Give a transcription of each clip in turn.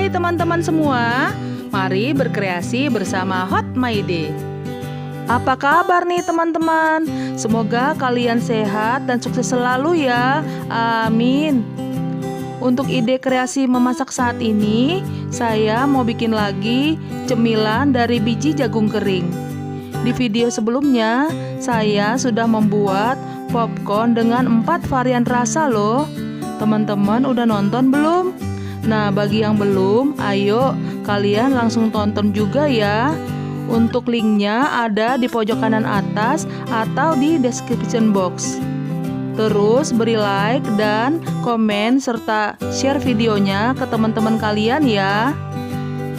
Hai teman-teman semua, mari berkreasi bersama Hot My Day. Apa kabar nih teman-teman? Semoga kalian sehat dan sukses selalu ya, amin. Untuk ide kreasi memasak saat ini, saya mau bikin lagi cemilan dari biji jagung kering. Di video sebelumnya, saya sudah membuat popcorn dengan 4 varian rasa loh. Teman-teman udah nonton belum? Nah, bagi yang belum, ayo kalian langsung tonton juga ya. Untuk linknya ada di pojok kanan atas atau di description box. Terus beri like dan komen serta share videonya ke teman-teman kalian ya.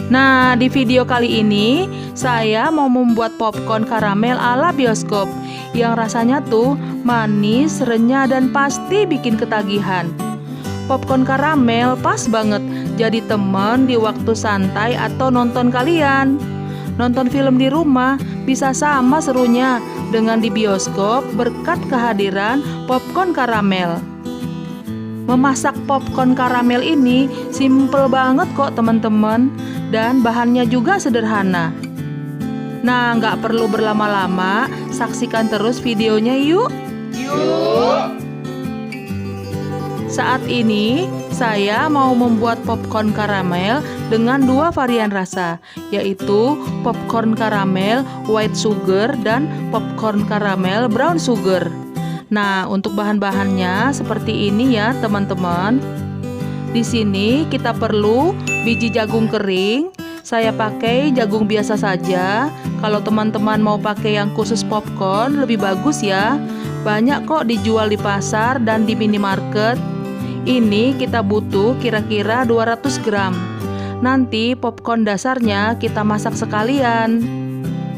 Nah, di video kali ini saya mau membuat popcorn karamel ala bioskop yang rasanya tuh manis, renyah, dan pasti bikin ketagihan. Popcorn karamel pas banget jadi teman di waktu santai atau nonton kalian. Nonton film di rumah bisa sama serunya dengan di bioskop berkat kehadiran popcorn karamel. Memasak popcorn karamel ini simple banget kok teman-teman, dan bahannya juga sederhana. Nah, nggak perlu berlama-lama, saksikan terus videonya yuk. Saat ini saya mau membuat popcorn karamel dengan 2 varian rasa, yaitu popcorn karamel white sugar dan popcorn karamel brown sugar. Nah, untuk bahan-bahannya seperti ini ya teman-teman. Di sini kita perlu biji jagung kering. Saya pakai jagung biasa saja. Kalau teman-teman mau pakai yang khusus popcorn lebih bagus ya. Banyak kok dijual di pasar dan di minimarket. Ini kita butuh kira-kira 200 gram. Nanti popcorn dasarnya kita masak sekalian.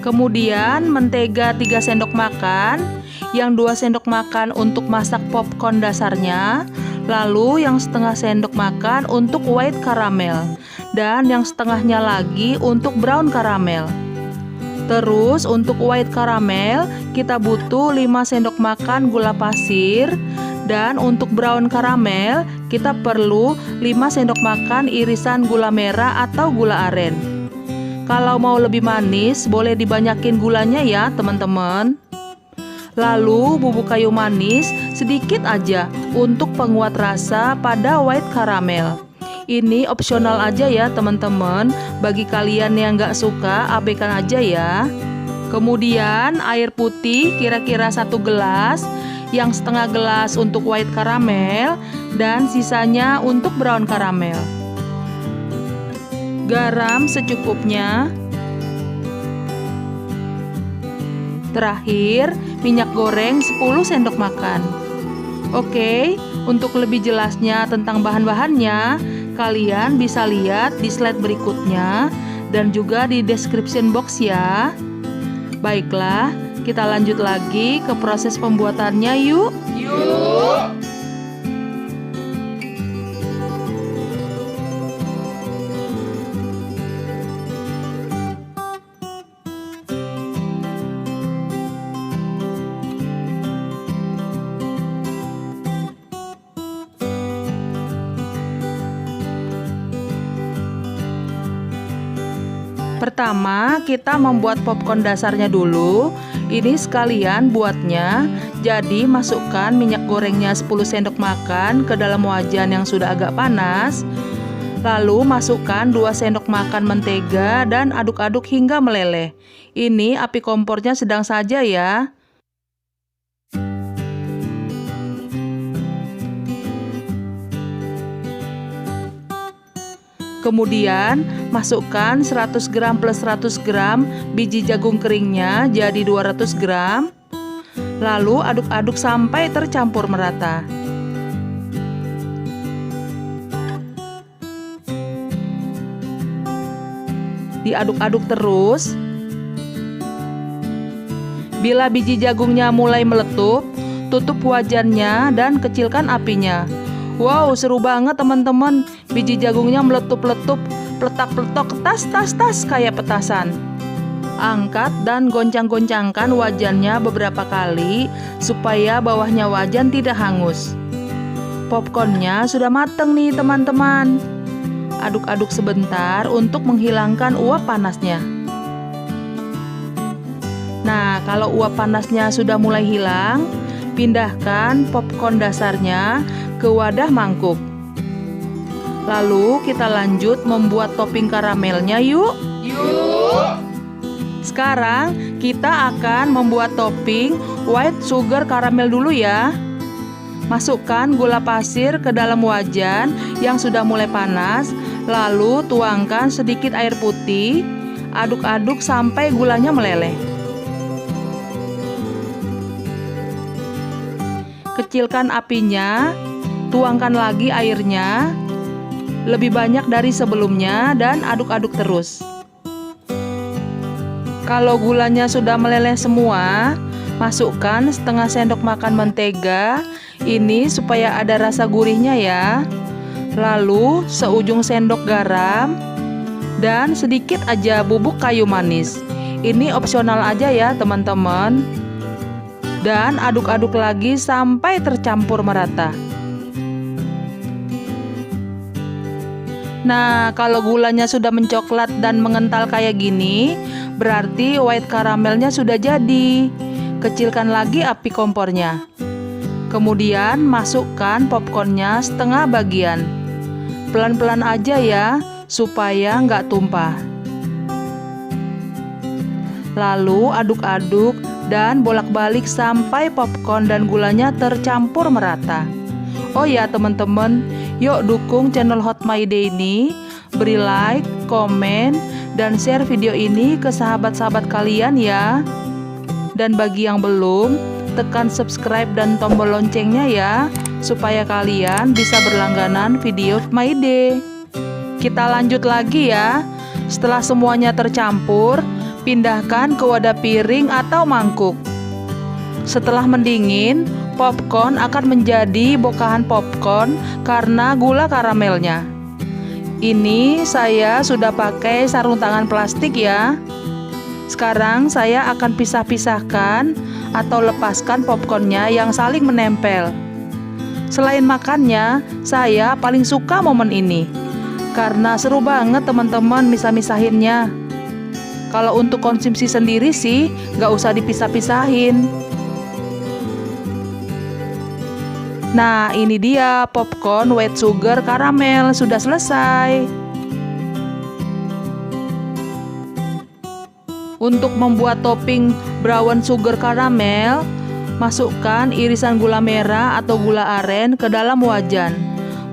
Kemudian mentega 3 sendok makan, yang 2 sendok makan untuk masak popcorn dasarnya, lalu yang setengah sendok makan untuk white caramel, dan yang setengahnya lagi untuk brown caramel. Terus untuk white caramel kita butuh 5 sendok makan gula pasir, dan untuk brown caramel kita perlu 5 sendok makan irisan gula merah atau gula aren. Kalau mau lebih manis boleh dibanyakin gulanya ya teman-teman. Lalu bubuk kayu manis sedikit aja untuk penguat rasa pada white caramel. Ini opsional aja ya teman-teman. Bagi kalian yang nggak suka, abaikan aja ya. Kemudian air putih kira-kira 1 gelas, yang setengah gelas untuk white caramel, dan sisanya untuk brown caramel. Garam secukupnya. Terakhir, minyak goreng 10 sendok makan. Oke, untuk lebih jelasnya tentang bahan-bahannya, kalian bisa lihat di slide berikutnya dan juga di description box ya. Baiklah, kita lanjut lagi ke proses pembuatannya yuk. Pertama, kita membuat popcorn dasarnya dulu. Ini sekalian buatnya. Jadi masukkan minyak gorengnya 10 sendok makan ke dalam wajan yang sudah agak panas. Lalu masukkan 2 sendok makan mentega dan aduk-aduk hingga meleleh. Ini api kompornya sedang saja ya. Kemudian masukkan 100 gram plus 100 gram biji jagung keringnya jadi 200 gram. Lalu aduk-aduk sampai tercampur merata. Diaduk-aduk terus. Bila biji jagungnya mulai meletup, tutup wajannya dan kecilkan apinya. Wow, seru banget teman-teman. Biji jagungnya meletup-letup, peletak-peletok, tas kayak petasan. Angkat dan goncang-goncangkan wajannya beberapa kali supaya bawahnya wajan tidak hangus. Popcornnya sudah mateng nih teman-teman. Aduk-aduk sebentar untuk menghilangkan uap panasnya. Nah, kalau uap panasnya sudah mulai hilang, pindahkan popcorn dasarnya ke wadah mangkuk. Lalu kita lanjut membuat topping karamelnya yuk. Sekarang kita akan membuat topping white sugar karamel dulu ya. Masukkan gula pasir ke dalam wajan yang sudah mulai panas. Lalu tuangkan sedikit air putih. Aduk-aduk sampai gulanya meleleh. Kecilkan apinya. Tuangkan lagi airnya lebih banyak dari sebelumnya dan aduk-aduk terus. Kalau gulanya sudah meleleh semua, masukkan setengah sendok makan mentega. Ini supaya ada rasa gurihnya ya. Lalu seujung sendok garam dan sedikit aja bubuk kayu manis. Ini opsional aja ya teman-teman. Dan aduk-aduk lagi sampai tercampur merata. Nah, kalau gulanya sudah mencoklat dan mengental kayak gini, berarti white karamelnya sudah jadi. Kecilkan lagi api kompornya. Kemudian masukkan popcornnya setengah bagian. Pelan-pelan aja ya, supaya nggak tumpah. Lalu aduk-aduk dan bolak-balik sampai popcorn dan gulanya tercampur merata. Oh ya teman-teman, yuk dukung channel Hot My Day ini. Beri like, komen, dan share video ini ke sahabat-sahabat kalian ya. Dan bagi yang belum, tekan subscribe dan tombol loncengnya ya, supaya kalian bisa berlangganan video My Day. Kita lanjut lagi ya. Setelah semuanya tercampur, pindahkan ke wadah piring atau mangkuk. Setelah mendingin, popcorn akan menjadi bokahan popcorn karena gula karamelnya. Ini saya sudah pakai sarung tangan plastik ya. Sekarang saya akan pisah-pisahkan atau lepaskan popcornnya yang saling menempel. Selain makannya, saya paling suka momen ini karena seru banget teman-teman misah-misahinnya. Kalau untuk konsumsi sendiri sih nggak usah dipisah-pisahin. Nah, ini dia popcorn white sugar karamel sudah selesai. Untuk membuat topping brown sugar karamel, masukkan irisan gula merah atau gula aren ke dalam wajan.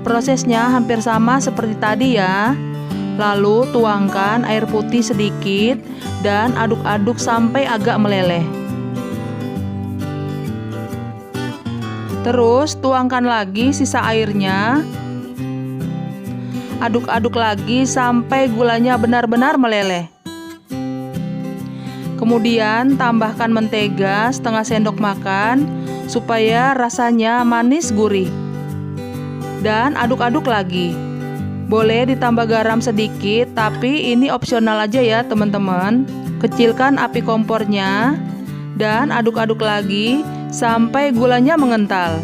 Prosesnya hampir sama seperti tadi ya. Lalu tuangkan air putih sedikit dan aduk-aduk sampai agak meleleh. Terus tuangkan lagi sisa airnya. Aduk-aduk lagi sampai gulanya benar-benar meleleh. Kemudian tambahkan mentega setengah sendok makan supaya rasanya manis gurih. Dan aduk-aduk lagi. Boleh ditambah garam sedikit, tapi ini opsional aja ya teman-teman. Kecilkan api kompornya dan aduk-aduk lagi sampai gulanya mengental.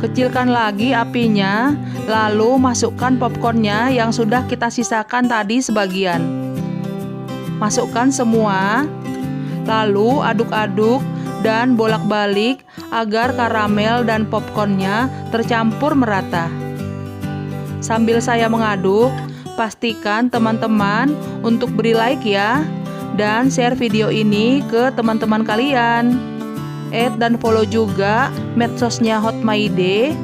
Kecilkan lagi apinya, lalu masukkan popcornnya yang sudah kita sisakan tadi sebagian. Masukkan semua, lalu aduk-aduk dan bolak-balik agar karamel dan popcornnya tercampur merata. Sambil saya mengaduk, pastikan teman-teman untuk beri like ya, dan share video ini ke teman-teman kalian. Add dan follow juga medsosnya Hot My Day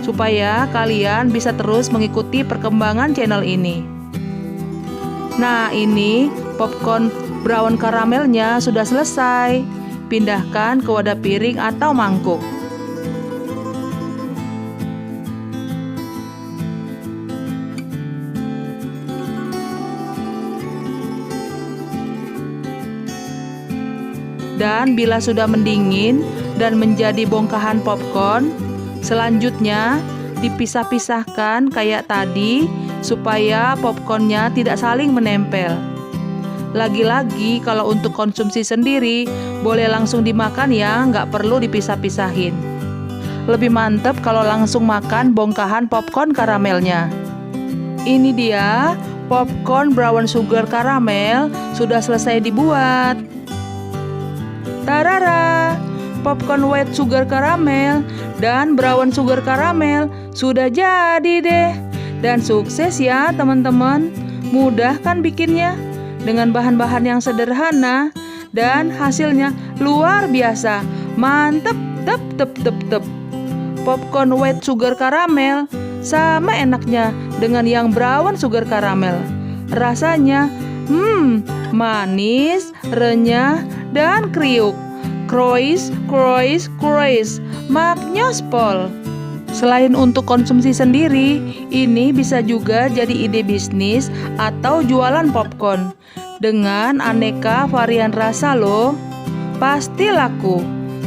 supaya kalian bisa terus mengikuti perkembangan channel ini. Nah, ini popcorn brown karamelnya sudah selesai. Pindahkan ke wadah piring atau mangkuk. Dan bila sudah mendingin dan menjadi bongkahan popcorn, selanjutnya dipisah-pisahkan kayak tadi supaya popcornnya tidak saling menempel. Lagi-lagi kalau untuk konsumsi sendiri boleh langsung dimakan ya, nggak perlu dipisah-pisahin. Lebih mantep kalau langsung makan bongkahan popcorn karamelnya. Ini dia popcorn brown sugar caramel sudah selesai dibuat. Tarara, popcorn white sugar caramel dan brown sugar caramel sudah jadi deh. Dan sukses ya teman-teman. Mudah kan bikinnya? Dengan bahan-bahan yang sederhana dan hasilnya luar biasa. Mantep, tep tep tep tep. Popcorn white sugar caramel sama enaknya dengan yang brown sugar caramel. Rasanya manis, renyah, dan kriuk. Krois, krois, krois, maknyospol. Selain untuk konsumsi sendiri, ini bisa juga jadi ide bisnis atau jualan popcorn. Dengan aneka varian rasa loh. Pasti laku,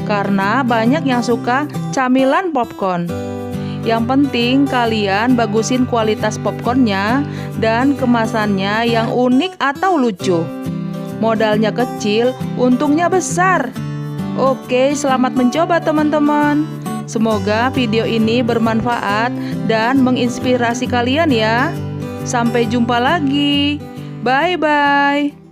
karena banyak yang suka camilan popcorn. Yang penting kalian bagusin kualitas popcornnya dan kemasannya yang unik atau lucu. Modalnya kecil, untungnya besar. Oke, selamat mencoba teman-teman. Semoga video ini bermanfaat dan menginspirasi kalian ya. Sampai jumpa lagi. Bye-bye.